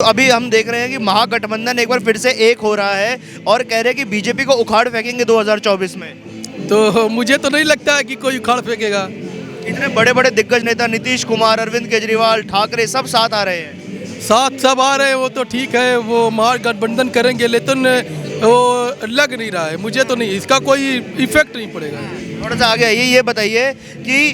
अभी हम देख रहे हैं कि महागठबंधन एक बार फिर से एक हो रहा है और कह रहे हैं कि बीजेपी को उखाड़ फेंकेंगे 2024 में। तो मुझे तो नहीं लगता है कि कोई उखाड़ फेंकेगा। इतने बड़े बड़े दिग्गज नेता नीतीश कुमार, अरविंद केजरीवाल, ठाकरे सब साथ आ रहे हैं। साथ सब आ रहे हैं वो तो ठीक है, वो महागठबंधन करेंगे, लेकिन वो लग नहीं रहा है। मुझे तो नहीं, इसका कोई इफेक्ट नहीं पड़ेगा। थोड़ा सा आगे आइए, ये बताइए कि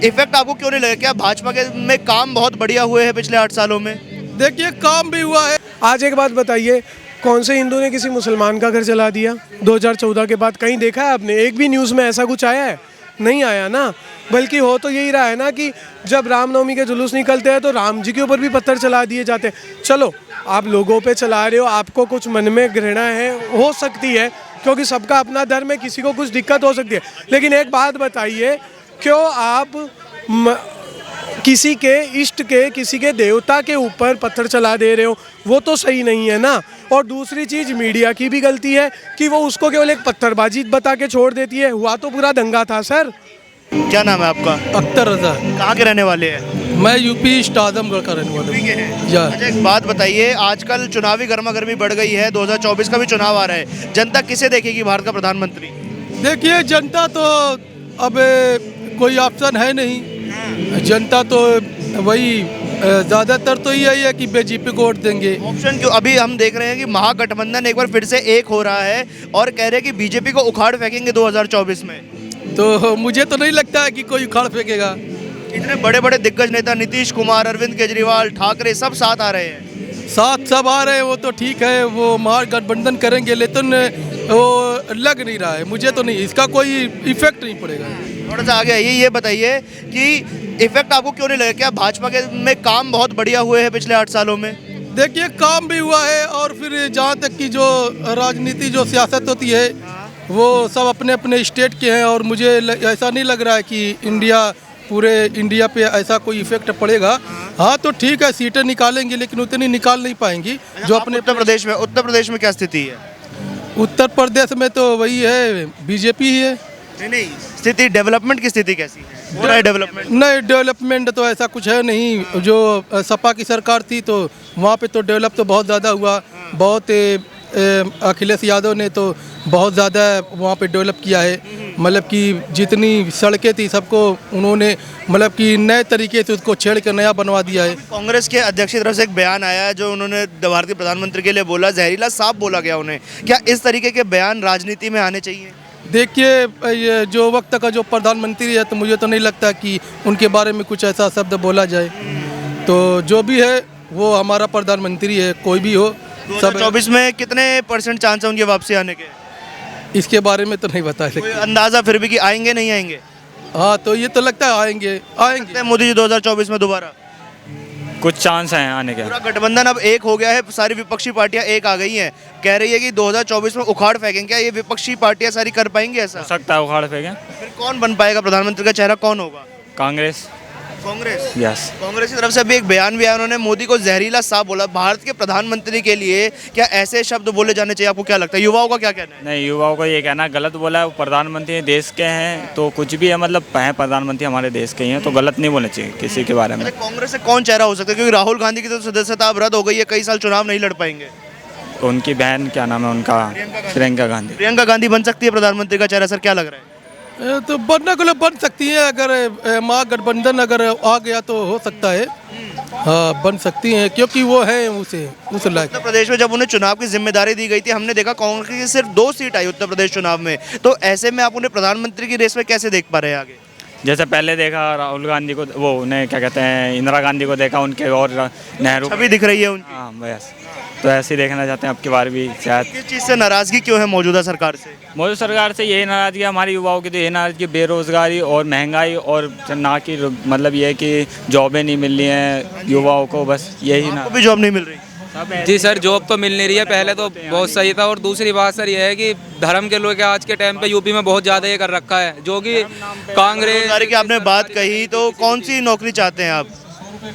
इफेक्ट आपको क्यों नहीं लगा? क्या भाजपा के में काम बहुत बढ़िया हुए हैं पिछले 8 सालों में? देखिए काम भी हुआ है। आज एक बात बताइए, कौन से हिंदू ने किसी मुसलमान का घर जला दिया 2014 के बाद? कहीं देखा है आपने? एक भी न्यूज़ में ऐसा कुछ आया है? नहीं आया ना। बल्कि हो तो यही रहा है ना कि जब रामनवमी के जुलूस निकलते हैं तो राम जी के ऊपर भी पत्थर चला दिए जाते हैं। चलो, आप लोगों पे चला रहे हो, आपको कुछ मन में घृणा है, हो सकती है, क्योंकि सबका अपना धर्म है, किसी को कुछ दिक्कत हो सकती है। लेकिन एक बात बताइए, क्यों आप किसी के इष्ट के, किसी के देवता के ऊपर पत्थर चला दे रहे हो? वो तो सही नहीं है ना। और दूसरी चीज़, मीडिया की भी गलती है कि वो उसको केवल एक पत्थरबाजी बता के छोड़ देती है। हुआ तो पूरा दंगा था सर। क्या नाम है आपका? अख्तर रजा। कहाँ के रहने वाले हैं? मैं यूपी ईस्ट आजमगढ़ का रहने वाला हूँ। अच्छा, एक बात बताइए, आजकल चुनावी गर्मा गर्मी बढ़ गई है, 2024 का भी चुनाव आ रहा है, जनता किसे देखेगी भारत का प्रधानमंत्री? देखिए जनता तो अब कोई ऑप्शन है नहीं। जनता तो वही ज़्यादातर तो यही है कि बीजेपी को वोट देंगे। ऑप्शन क्यों? अभी हम देख रहे हैं कि महागठबंधन एक बार फिर से एक हो रहा है और कह रहे हैं कि बीजेपी को उखाड़ फेंकेंगे 2024 में। तो मुझे तो नहीं लगता है कि कोई उखाड़ फेंकेगा। इतने बड़े बड़े दिग्गज नेता नीतीश कुमार, अरविंद केजरीवाल, ठाकरे सब साथ आ रहे हैं। साथ सब आ रहे हैं वो तो ठीक है, वो महागठबंधन करेंगे, लेकिन वो लग नहीं रहा है। मुझे तो नहीं, इसका कोई इफेक्ट नहीं पड़ेगा। थोड़ा सा आगे आइए, ये बताइए कि इफेक्ट आपको क्यों नहीं लगा? क्या भाजपा के में काम बहुत बढ़िया हुए हैं पिछले 8 सालों में? देखिए काम भी हुआ है, और फिर जहाँ तक की जो राजनीति, जो सियासत होती है, वो सब अपने अपने स्टेट के हैं। और मुझे ऐसा नहीं लग रहा है कि पूरे इंडिया पे ऐसा कोई इफेक्ट पड़ेगा। हाँ तो ठीक है, सीटें निकालेंगे, लेकिन उतनी निकाल नहीं पाएंगी जो अपने। उत्तर प्रदेश में क्या स्थिति है? उत्तर प्रदेश में तो वही है, बीजेपी ही है। नहीं, स्थिति, डेवलपमेंट की स्थिति कैसी है? हो रहा है डेवलपमेंट? नहीं, डेवलपमेंट तो ऐसा कुछ है नहीं। जो सपा की सरकार थी तो वहाँ पे तो डेवलप तो बहुत ज़्यादा हुआ। बहुत अखिलेश यादव ने तो बहुत ज़्यादा वहाँ पे डेवलप किया है। मतलब कि जितनी सड़कें थी सबको उन्होंने मतलब कि नए तरीके से उसको छेड़ कर नया बनवा दिया है। कांग्रेस के अध्यक्ष की तरफ से एक बयान आया है जो उन्होंने भारतीय प्रधानमंत्री के लिए बोला, जहरीला सांप बोला गया उन्हें। क्या इस तरीके के बयान राजनीति में आने चाहिए? देखिए, ये जो वक्त का जो प्रधानमंत्री है, तो मुझे तो नहीं लगता कि उनके बारे में कुछ ऐसा शब्द बोला जाए। तो जो भी है वो हमारा प्रधानमंत्री है, कोई भी हो। 2024 में कितने % चांस है उनकी वापसी आने के? इसके बारे में तो नहीं बता सकते। अंदाजा फिर भी कि आएंगे नहीं आएंगे? हाँ तो ये तो लगता है आएंगे। मोदी जी 2024 में दोबारा? कुछ चांस हैं आने के। पूरा गठबंधन अब एक हो गया है, सारी विपक्षी पार्टियां एक आ गई हैं, कह रही है कि 2024 में उखाड़ फेंकेंगे। क्या ये विपक्षी पार्टियां सारी कर पाएंगी ऐसा? हो सकता है उखाड़ फेंकें। फिर कौन बन पाएगा प्रधानमंत्री का चेहरा? कौन होगा? कांग्रेस। यस। कांग्रेस की तरफ से अभी एक बयान भी आया, उन्होंने मोदी को जहरीला सांप बोला। भारत के प्रधानमंत्री के लिए क्या ऐसे शब्द बोले जाने चाहिए? आपको क्या लगता है, युवाओं का क्या कहना है? नहीं, युवाओं को ये कहना गलत बोला है। वो प्रधानमंत्री देश के हैं, तो कुछ भी है, मतलब हैं प्रधानमंत्री हमारे देश के ही हैं, तो गलत नहीं बोलना चाहिए किसी के बारे में। कांग्रेस से कौन चेहरा हो सकता है? क्योंकि राहुल गांधी की तो सदस्यता अब रद्द हो गई है, कई साल चुनाव नहीं लड़ पाएंगे। उनकी बहन, क्या नाम है उनका? प्रियंका गांधी। प्रियंका गांधी बन सकती है प्रधानमंत्री का चेहरा? सर क्या लग रहा है? तो बनने के लिए बन सकती है, अगर महागठबंधन अगर आ गया तो हो सकता है। हाँ बन सकती हैं, क्योंकि वो है उस लायक। उत्तर प्रदेश में जब उन्हें चुनाव की जिम्मेदारी दी गई थी, हमने देखा कांग्रेस की सिर्फ 2 सीट आई उत्तर प्रदेश चुनाव में। तो ऐसे में आप उन्हें प्रधानमंत्री की रेस में कैसे देख पा रहे हैं आगे? जैसे पहले देखा राहुल गांधी को, वो उन्हें क्या कहते हैं, इंदिरा गांधी को देखा उनके, और नेहरू छवि दिख रही है उनकी। हाँ बस, तो ऐसे ही देखना चाहते हैं अब की बार भी शायद। किस चीज़ से नाराजगी क्यों है मौजूदा सरकार से? मोदी सरकार से यही नाराजगी है हमारी युवाओं की, तो यही नाराजगी बेरोजगारी और महंगाई, और ना कि मतलब ये है कि जॉबें नहीं मिल रही हैं युवाओं को, बस यही ना। आपको भी जॉब नहीं मिल रही? जी सर, जॉब तो मिल नहीं रही है। पहले तो बहुत सही था, और दूसरी बात सर ये है कि धर्म के लोग आज के टाइम पे यूपी में बहुत ज़्यादा ये कर रखा है, जो कि कांग्रेस की आपने बात कही, तो कौन सी नौकरी चाहते हैं आप?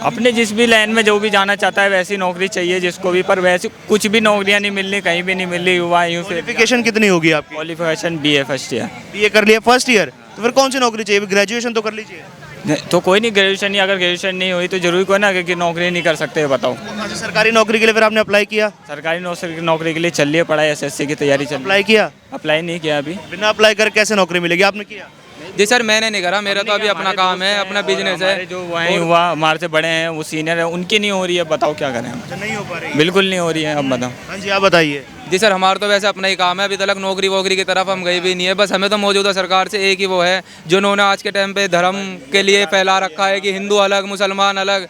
अपने जिस भी लाइन में जो भी जाना चाहता है वैसी नौकरी चाहिए जिसको भी, पर वैसी कुछ भी नौकरियां नहीं मिल रही, कहीं भी नहीं मिल रही। युवा यूँ से। क्वालिफिकेशन कितनी होगी आपकी? Qualification BA first year. BA कर लिया फर्स्ट ईयर, तो फिर कौन सी नौकरी चाहिए? ग्रेजुएशन तो कर लीजिए। तो कोई नहीं, ग्रेजुएशन नहीं, अगर ग्रेजुएशन नहीं हुई तो जरूरी कोई ना कि नौकरी नहीं कर सकते, बताओ। अच्छा, सरकारी नौकरी के लिए फिर आपने अप्लाई किया? सरकारी नौकरी के लिए चल रही है पढ़ाई, एसएससी की तैयारी चल रही अप्लाई किया? है। अप्लाई नहीं किया अभी। बिना अप्लाई कर कैसे नौकरी मिलेगी? आपने किया? जी सर, मैंने नहीं करा, मेरा तो अभी अपना काम है, अपना बिजनेस है। हमारे जो वहीं हुआ, हमारे से बड़े हैं, वो सीनियर है, उनकी नहीं हो रही है, बताओ क्या करें हम। अच्छा, नहीं हो पा रही? बिल्कुल नहीं हो रही है, अब बताओ। हाँ जी, आप बताइए। जी सर, हमारा तो वैसे अपना ही काम है, अभी तक नौकरी वोकरी की तरफ हम गए भी नहीं है। बस हमें तो मौजूदा सरकार से एक ही वो है जो उन्होंने आज के टाइम पे धर्म के लिए फैला रखा है कि हिंदू अलग मुसलमान अलग।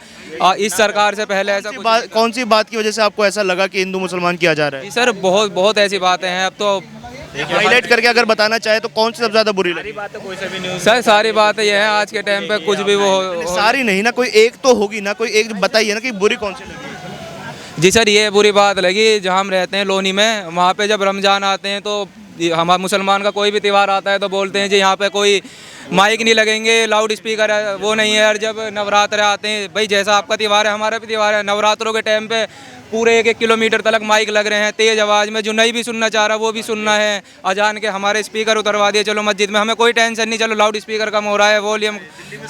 इस सरकार से पहले ऐसा कुछ कौन सी बात की वजह से आपको ऐसा लगा कि हिंदू मुसलमान किया जा रहा है? जी सर, बहुत बहुत ऐसी बातें हैं। अब तो हाईलाइट करके अगर बताना चाहे तो कौन सी सबसे ज्यादा बुरी लगी? सर सारी बातें ये है आज के टाइम पे कुछ भी वो सारी नहीं ना, कोई एक तो होगी ना, कोई एक बताइए ना कि बुरी कौन सी लगी? जी सर, ये बुरी बात लगी जहाँ हम रहते हैं लोनी में, वहाँ पे जब रमज़ान आते हैं तो हमारा मुसलमान का कोई भी त्यौहार आता है तो बोलते हैं जी यहाँ पे कोई माइक नहीं लगेंगे, लाउड स्पीकर है वो नहीं है। और जब नवरात्र आते हैं, भाई जैसा आपका त्यौहार है हमारा भी त्यौहार है, नवरात्रों के टाइम पे पूरे 1-1 किलोमीटर तक माइक लग रहे हैं तेज़ आवाज़ में, जो नहीं भी सुनना चाह रहा वो भी सुनना है। अजान के हमारे स्पीकर उतरवा दिए, चलो मस्जिद में हमें कोई टेंशन नहीं, चलो लाउड स्पीकर कम हो रहा है, वॉल्यूम।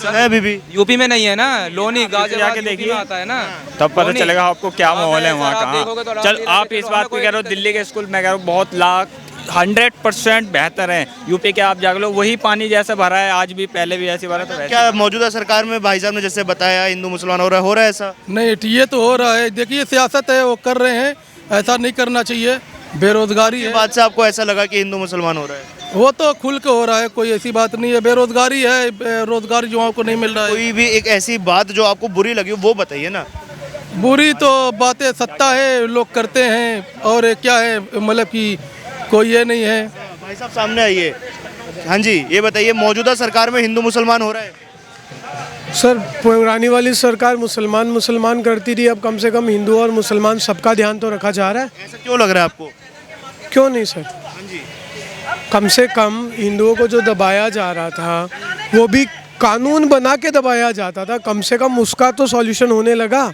अभी भी यूपी में नहीं है ना, लोनी गाजियाबाद जाके यूपी में आता है ना, तब पता लोनी। चलेगा आपको क्या माहौल है वहाँ आप देखोगे का। तो चल, आप आप इस बात को कह रहे हो, दिल्ली के स्कूल मैं कह रहा हूँ बहुत 100% बेहतर है। यूपी के आप जाग लो, वही पानी जैसे भरा है आज भी, पहले भी ऐसे भरा, तो वैसे क्या मौजूदा सरकार में भाई साहब ने जैसे बताया हिंदू मुसलमान हो रहा है ऐसा? नहीं, ये तो हो रहा है। देखिए, सियासत है, वो कर रहे हैं, ऐसा नहीं करना चाहिए। बेरोजगारी है, बात से आपको ऐसा लगा कि हिंदू मुसलमान हो रहा है? वो तो खुल के हो रहा है, कोई ऐसी बात नहीं है। बेरोजगारी है, रोजगार युवाओं को नहीं मिल रहा है। कोई भी एक ऐसी बात जो आपको बुरी लगी वो बताइए ना। बुरी तो बातें सत्ता है, लोग करते हैं, और क्या है मतलब कि कोई ये नहीं है। भाई साहब सामने आइए। हाँ जी, ये बताइए, मौजूदा सरकार में हिंदू मुसलमान हो रहा है? सर, पुरानी वाली सरकार मुसलमान करती थी, अब कम से कम हिंदू और मुसलमान सबका ध्यान तो रखा जा रहा है। ऐसा क्यों लग रहा है आपको? क्यों नहीं सर? कम से कम हिंदुओं को जो दबाया जा रहा था वो भी कानून बना के दबाया जाता था, कम से कम उसका तो सॉल्यूशन होने लगा।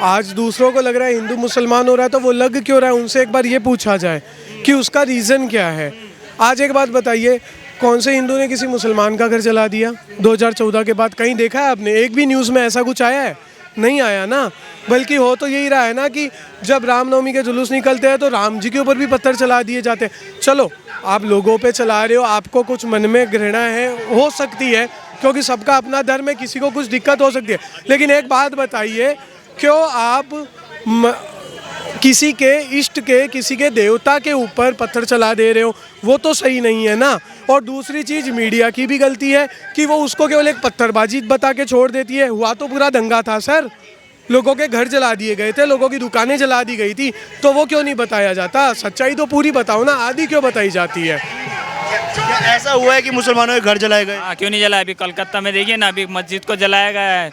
आज दूसरों को लग रहा है हिंदू मुसलमान हो रहा है, तो वो लग क्यों रहा है? उनसे एक बार ये पूछा जाए कि उसका रीज़न क्या है। आज एक बात बताइए, कौन से हिंदू ने किसी मुसलमान का घर जला दिया 2014 के बाद? कहीं देखा है आपने? एक भी न्यूज़ में ऐसा कुछ आया है? नहीं आया ना। बल्कि हो तो यही रहा है ना कि जब रामनवमी के जुलूस निकलते हैं तो राम जी के ऊपर भी पत्थर चला दिए जाते हैं। चलो, आप लोगों पे चला रहे हो, आपको कुछ मन में घृणा है, हो सकती है, क्योंकि सबका अपना धर्म है, किसी को कुछ दिक्कत हो सकती है। लेकिन एक बात बताइए, क्यों आप किसी के इष्ट के, किसी के देवता के ऊपर पत्थर चला दे रहे हो? वो तो सही नहीं है ना। और दूसरी चीज़, मीडिया की भी गलती है कि वो उसको केवल एक पत्थरबाजी बता के छोड़ देती है। हुआ तो पूरा दंगा था सर, लोगों के घर जला दिए गए थे, लोगों की दुकानें जला दी गई थी, तो वो क्यों नहीं बताया जाता? सच्चाई तो पूरी बताओ ना, आधी क्यों बताई जाती है? क्या ऐसा हुआ है कि मुसलमानों के घर जलाए गए? हाँ, क्यों नहीं जलाया? अभी कलकत्ता में देखिए ना, अभी मस्जिद को जलाया गया है।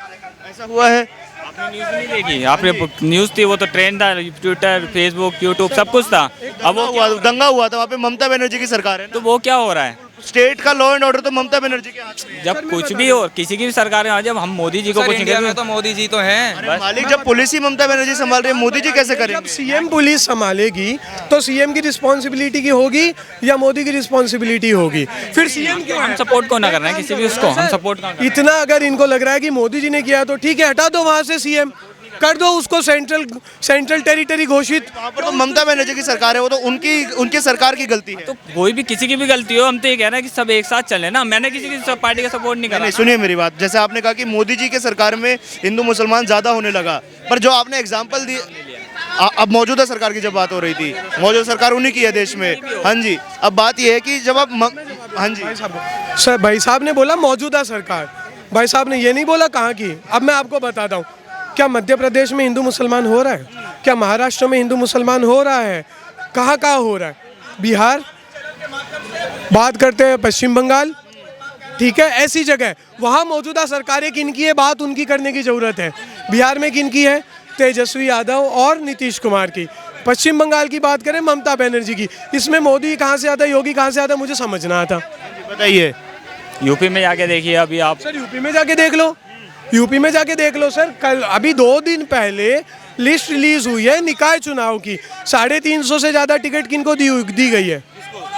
ऐसा हुआ है? आपने न्यूज़ नहीं देखी? आपने न्यूज़ थी, वो तो ट्रेंड था, ट्विटर, फेसबुक, यूट्यूब सब कुछ था। अब वो दंगा हुआ था वहाँ पे, ममता बनर्जी की सरकार है ना? तो वो क्या हो रहा है? स्टेट का लॉ एंड ऑर्डर तो ममता बनर्जी के हाथ में है। जब कुछ भी हो, किसी की भी सरकार में, जब हम मोदी जी को सर कुछ इंडिया में नहीं तो मोदी जी तो हैं। अरे मालिक, जब पुलिस ही ममता बनर्जी संभाल रही है, मोदी जी कैसे जब करेंगे? सीएम पुलिस संभालेगी तो सीएम की रिस्पॉन्सिबिलिटी की होगी या मोदी की रिस्पॉन्सिबिलिटी होगी? फिर सीएम क्यों हम है? सपोर्ट को ना कर रहे हैं किसी भी उसको, हम सपोर्ट का इतना अगर इनको लग रहा है कि मोदी जी ने किया तो ठीक है, हटा दो वहां से सीएम, कर दो उसको सेंट्रल टेरिटरी घोषित। वहाँ पर तो ममता बनर्जी की सरकार है, वो तो उनकी सरकार की गलती है। तो कोई भी किसी की भी गलती हो, हम तो ये कह रहे हैं कि सब एक साथ चले ना। मैंने किसी की पार्टी का सपोर्ट नहीं करा। नहीं, सुनिए मेरी बात, जैसे आपने कहा कि मोदी जी के सरकार में हिंदू मुसलमान ज़्यादा होने लगा, पर जो आपने एग्जाम्पल दी, अब मौजूदा सरकार की जब बात हो रही थी, मौजूदा सरकार उन्हीं की है देश में। हाँ जी, अब बात यह है कि जब आप हाँ जी सर, भाई साहब ने बोला मौजूदा सरकार, भाई साहब ने ये नहीं बोला कहाँ की। अब मैं आपको बताता हूँ, क्या मध्य प्रदेश में हिंदू मुसलमान हो रहा है? क्या महाराष्ट्र में हिंदू मुसलमान हो रहा है? कहाँ कहाँ हो रहा है? बिहार, बात करते हैं पश्चिम बंगाल, ठीक है, ऐसी जगह वहाँ मौजूदा सरकारें किनकी है, बात उनकी करने की ज़रूरत है। बिहार में किनकी है? तेजस्वी यादव और नीतीश कुमार की। पश्चिम बंगाल की बात करें, ममता बनर्जी की। इसमें मोदी कहाँ से आता है, योगी कहाँ से आता है, मुझे समझना आता। बताइए। यूपी में जाके देखिए अभी आप। सर यूपी में जाके देख लो, यूपी में जाके देख लो सर। कल अभी 2 दिन पहले लिस्ट रिलीज हुई है निकाय चुनाव की। 350 से ज़्यादा टिकट किनको दी गई है?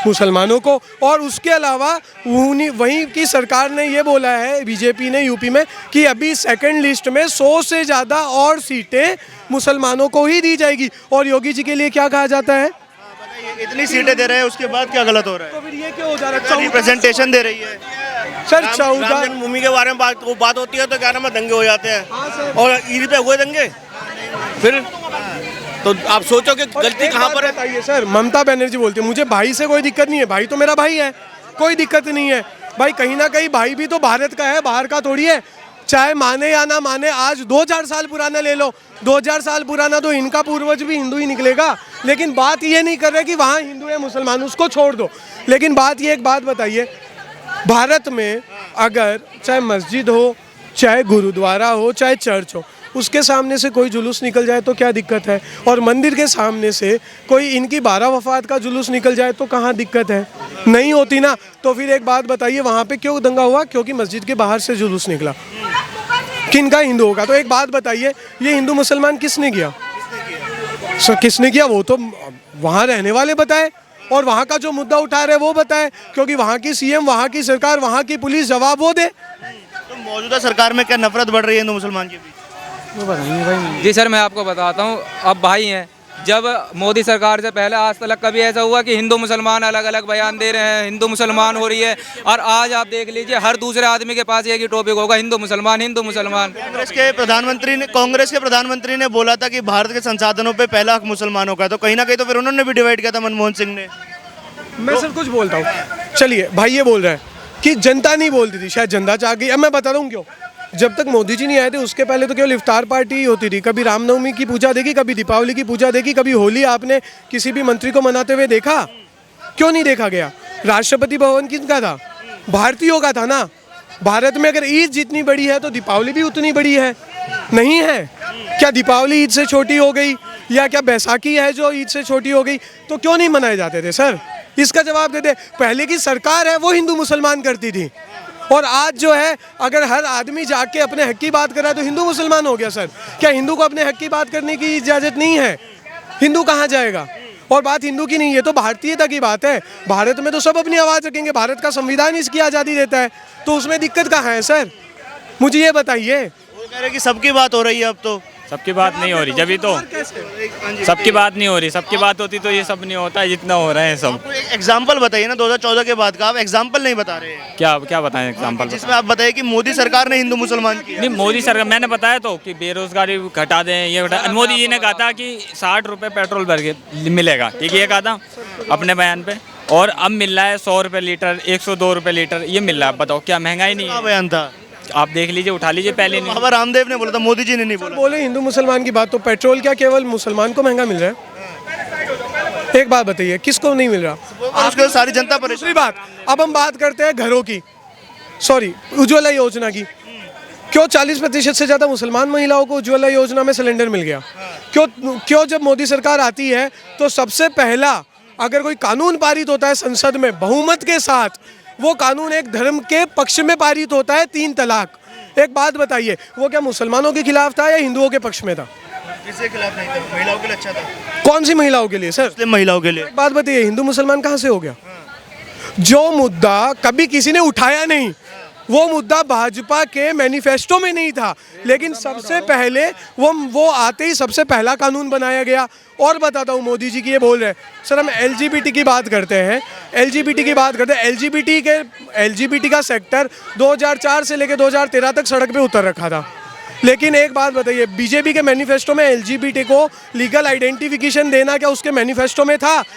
मुसलमानों को। और उसके अलावा वहीं की सरकार ने ये बोला है, बीजेपी ने यूपी में, कि अभी सेकंड लिस्ट में 100 से ज़्यादा और सीटें मुसलमानों को ही दी जाएगी। और योगी जी के लिए क्या कहा जाता है? इतनी सीटें दे रहे हैं, उसके बाद क्या गलत हो रहा है? तो फिर ये क्यों हो जा रहा है? रिप्रेजेंटेशन दे रही है सर राम 14 जन्मभूमि के बारे में बात होती है तो क्या नाम है, दंगे हो जाते हैं। और ईद पे हुए दंगे, फिर तो आप सोचो कि गलती कहाँ पर है। बताइए सर, ममता बनर्जी बोलती है मुझे भाई से कोई दिक्कत नहीं है, भाई तो मेरा भाई है, कोई दिक्कत नहीं है। भाई कहीं ना कहीं भाई भी तो भारत का है, बाहर का थोड़ी है। चाहे माने या ना माने, आज 2000 साल पुराना ले लो, 2000 साल पुराना तो इनका पूर्वज भी हिंदू ही निकलेगा। लेकिन बात ये नहीं कर रहे कि वहाँ हिंदू है मुसलमान, उसको छोड़ दो। लेकिन बात ये, एक बात बताइए, भारत में अगर चाहे मस्जिद हो, चाहे गुरुद्वारा हो, चाहे चर्च हो, उसके सामने से कोई जुलूस निकल जाए तो क्या दिक्कत है? और मंदिर के सामने से कोई इनकी 12 वफात का जुलूस निकल जाए तो कहाँ दिक्कत है? नहीं होती ना। तो फिर एक बात बताइए, वहाँ पे क्यों दंगा हुआ? क्योंकि मस्जिद के बाहर से जुलूस निकला। किनका? हिंदुओं का। तो एक बात बताइए, ये हिंदू मुसलमान किसने किया? किसने किया वो तो वहाँ रहने वाले बताए, और वहाँ का जो मुद्दा उठा रहे वो बताए, क्योंकि वहाँ की सीएम, वहाँ की सरकार, वहाँ की पुलिस जवाब वो दे। तो मौजूदा सरकार में क्या नफरत बढ़ रही है हिंदू मुसलमान के बीच? जी सर, मैं आपको बताता हूँ, अब भाई हैं। जब मोदी सरकार से पहले आज तक कभी ऐसा हुआ कि हिंदू मुसलमान अलग अलग बयान दे रहे हैं, हिंदू मुसलमान हो रही है। और आज आप देख लीजिए, हर दूसरे आदमी के पास एक ही टॉपिक होगा, हिंदू मुसलमान, हिंदू मुसलमान। कांग्रेस के प्रधानमंत्री ने बोला था कि भारत के संसाधनों पे पहला हक मुसलमानों का, तो कहीं ना कहीं तो फिर उन्होंने भी डिवाइड किया था, मनमोहन सिंह ने। मैं सर कुछ बोलता हूँ, चलिए भाई ये बोल रहे हैं कि जनता नहीं बोलती थी, शायद जनता चाह गई। अब मैं बता रहा हूँ क्यों। जब तक मोदी जी नहीं आए थे उसके पहले तो केवल इफ्तार पार्टी ही होती थी। कभी रामनवमी की पूजा देखी, कभी दीपावली की पूजा देखी, कभी होली आपने किसी भी मंत्री को मनाते हुए देखा? क्यों नहीं देखा गया? राष्ट्रपति भवन किसका था? भारतीयों का था ना। भारत में अगर ईद जितनी बड़ी है तो दीपावली भी उतनी बड़ी है, नहीं है क्या? दीपावली ईद से छोटी हो गई, या क्या बैसाखी है जो ईद से छोटी हो गई? तो क्यों नहीं मनाए जाते थे सर? इसका जवाब दे दे। पहले की सरकार है वो हिंदू मुसलमान करती थी, और आज जो है अगर हर आदमी जाके अपने हक की बात कर रहा है तो हिंदू मुसलमान हो गया सर। क्या हिंदू को अपने हक की बात करने की इजाज़त नहीं है? हिंदू कहाँ जाएगा? और बात हिंदू की नहीं है तो भारतीयता की बात है। भारत में तो सब अपनी आवाज़ रखेंगे, भारत का संविधान इसकी आज़ादी देता है, तो उसमें दिक्कत कहाँ है सर? मुझे ये बताइए। वो कह रहे कि सबकी बात हो रही है, अब तो सबकी बात नहीं हो रही, जब तो सबकी बात नहीं हो रही। सबकी बात होती तो ये सब नहीं होता है जितना हो रहा है सब। आपको एक एग्जाम्पल बताइए ना 2014 के बाद का, आप एग्जाम्पल नहीं बता रहे हैं। क्या क्या बताएं एग्जाम्पल? जिसमें आप बताइए कि मोदी सरकार ने हिंदू मुसलमान की। नहीं, मोदी सरकार, मैंने बताया तो कि बेरोजगारी घटा दें, ये घटा। मोदी जी ने कहा था कि 60 रुपये पेट्रोल भर के मिलेगा, ठीक है, ये कहा था अपने बयान पे। और अब मिल रहा है 100 रुपये लीटर, 102 रुपये लीटर, ये मिल रहा है। बताओ क्या महंगाई नहीं है? बयान था, आप देख लीजिए, उठा लीजिए। पहले नहीं बाबा रामदेव ने बोला था, मोदी जी ने नहीं बोला। बोले हिंदू मुसलमान की बात, तो पेट्रोल क्या केवल मुसलमान को महंगा मिल रहा है? एक बात बताइए, किसको नहीं मिल रहा? और उसके बाद सारी जनता परेशान। दूसरी बात, अब हम बात करते हैं घरों की, सॉरी उज्ज्वला योजना की। क्यों 40% से ज़्यादा मुसलमान महिलाओं को उज्ज्वला योजना में सिलेंडर मिल गया? क्यों जब मोदी सरकार आती है तो सबसे पहला अगर कोई कानून पारित होता है संसद में बहुमत के साथ, वो कानून एक धर्म के पक्ष में पारित होता है, 3 तलाक। एक बात बताइए, वो क्या मुसलमानों के खिलाफ था या हिंदुओं के पक्ष में था? किसके खिलाफ नहीं था, महिलाओं के लिए अच्छा था। कौन सी महिलाओं के लिए सर? मुस्लिम महिलाओं के लिए। एक बात बताइए, हिंदू मुसलमान कहाँ से हो गया? जो मुद्दा कभी किसी ने उठाया नहीं, वो मुद्दा भाजपा के मैनिफेस्टो में नहीं था, लेकिन सबसे पहले वो आते ही सबसे पहला कानून बनाया गया। और बताता हूँ, मोदी जी की ये बोल रहे हैं सर, हम LGBT की बात करते हैं, LGBT की बात करते हैं। LGBT का सेक्टर 2004 से लेकर 2013 तक सड़क पे उतर रखा था। लेकिन एक बात बताइए, बीजेपी के मैनिफेस्टो में LGBT को लीगल आइडेंटिफिकेशन देना क्या उसके मैनिफेस्टो में था?